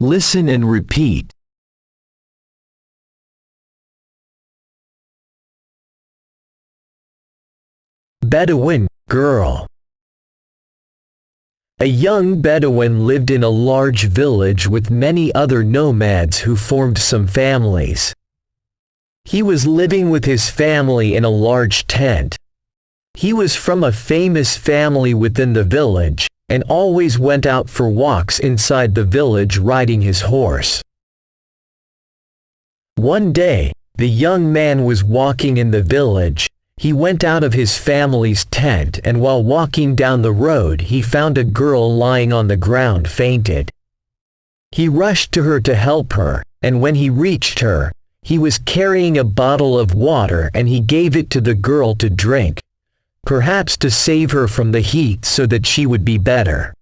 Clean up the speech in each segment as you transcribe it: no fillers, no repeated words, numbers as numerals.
Listen and repeat. Bedouin, girl. A young Bedouin lived in a large village with many other nomads who formed some families. He was living with his family in a large tent. He was from a famous family within the village, and always went out for walks inside the village riding his horse. One day, the young man was walking in the village. He went out of his family's tent, and while walking down the road he found a girl lying on the ground fainted. He rushed to her to help her, and when he reached her, he was carrying a bottle of water and he gave it to the girl to drink, perhaps to save her from the heat so that she would be better.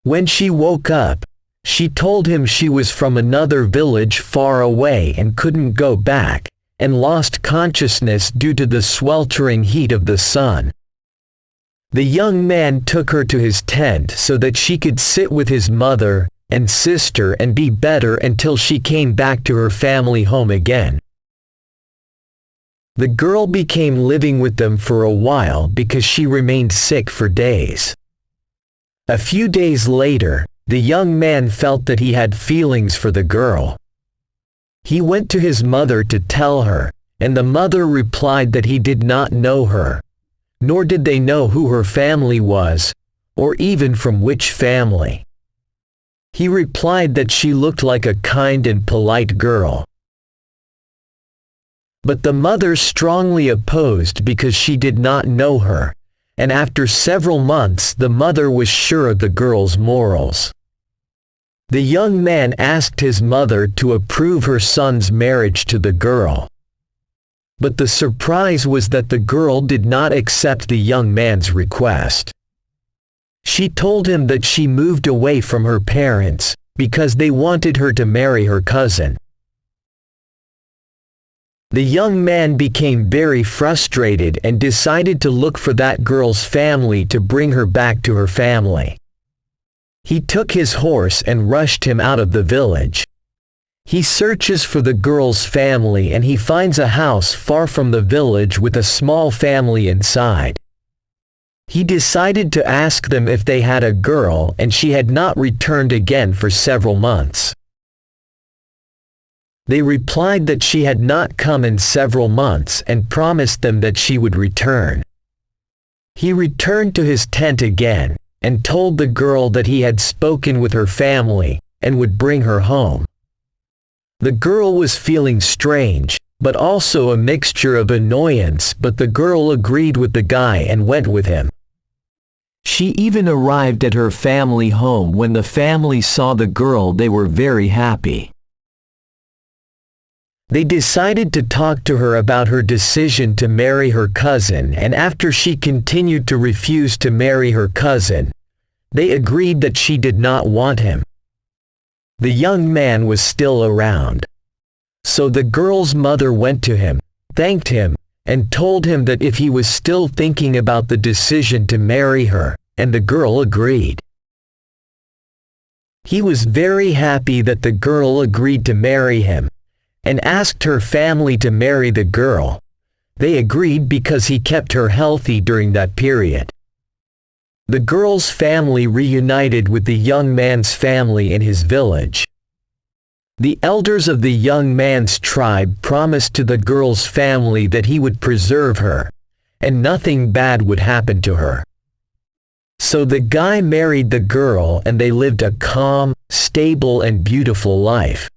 When she woke up, she told him she was from another village far away and couldn't go back, and lost consciousness due to the sweltering heat of the sun. The young man took her to his tent so that she could sit with his mother and sister and be better until she came back to her family home again. The girl became living with them for a while because she remained sick for days. A few days later, the young man felt that he had feelings for the girl. He went to his mother to tell her, and the mother replied that he did not know her, nor did they know who her family was, or even from which family. He replied that she looked like a kind and polite girl. But the mother strongly opposed because she did not know her, and after several months the mother was sure of the girl's morals. The young man asked his mother to approve her son's marriage to the girl. But the surprise was that the girl did not accept the young man's request. She told him that she moved away from her parents because they wanted her to marry her cousin. The young man became very frustrated and decided to look for that girl's family to bring her back to her family. He took his horse and rushed him out of the village. He searches for the girl's family and he finds a house far from the village with a small family inside. He decided to ask them if they had a girl, and she had not returned again for several months. They replied that she had not come in several months and promised them that she would return. He returned to his tent again and told the girl that he had spoken with her family and would bring her home. The girl was feeling strange, but also a mixture of annoyance, but the girl agreed with the guy and went with him. She even arrived at her family home. When the family saw the girl, they were very happy. They decided to talk to her about her decision to marry her cousin, and after she continued to refuse to marry her cousin, they agreed that she did not want him. The young man was still around. So the girl's mother went to him, thanked him, and told him that if he was still thinking about the decision to marry her, and the girl agreed. He was very happy that the girl agreed to marry him, and asked her family to marry the girl. They agreed because he kept her healthy during that period. The girl's family reunited with the young man's family in his village. The elders of the young man's tribe promised to the girl's family that he would preserve her, and nothing bad would happen to her. So the guy married the girl and they lived a calm, stable and beautiful life.